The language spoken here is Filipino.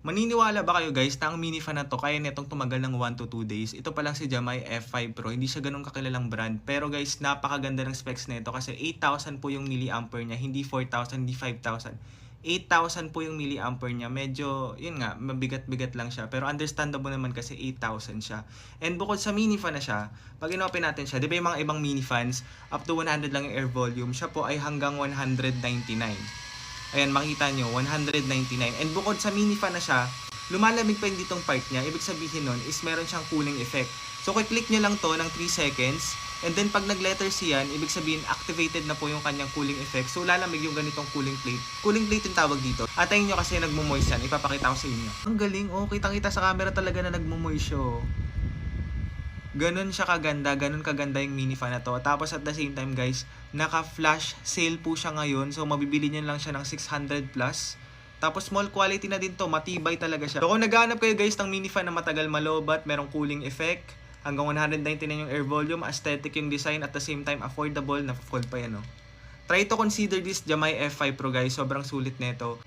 Maniniwala ba kayo guys na ang mini fan na 'to kaya nitong tumagal ng 1 to 2 days? Ito pa lang si Jamai F5 Pro, hindi siya gano'n kakilalang brand. Pero guys, napakaganda ng specs nito kasi 8,000 po yung milliampere niya, hindi 4,000, hindi 5,000. 8,000 po yung milliampere niya. Medyo, yun nga, mabigat-bigat lang siya. Pero understandable naman kasi 8,000 siya. And bukod sa mini fan na siya, pag inopen natin siya, di ba yung mga ibang mini fans, up to 100 lang yung air volume, siya po ay hanggang 199. Ayan, makita nyo, 199. And bukod sa mini fan na siya, lumalamig pa yung ditong part niya. Ibig sabihin nun is meron siyang cooling effect. So, click nyo lang to ng 3 seconds. And then, pag nag-letter C yan, ibig sabihin, activated na po yung kanyang cooling effect. So, lalamig yung ganitong cooling plate. Cooling plate yung tawag dito. Atayin nyo kasi nagmo-moist yan. Ipapakita ko sa inyo. Ang galing, oh. Kitang-kita sa camera talaga na nagmo-moist siya, oh. Ganun siya kaganda, ganun kaganda yung mini fan na to. Tapos at the same time guys, naka-flash sale po siya ngayon. So mabibili niyo lang siya ng 600 plus. Tapos small quality na din to, matibay talaga siya. So kung naghahanap kayo guys ng mini fan na matagal malobat, merong cooling effect, hanggang 199 yung air volume, aesthetic yung design, at the same time affordable, na fold pa yan, no? Try to consider this Jamai F5 Pro guys, sobrang sulit nito.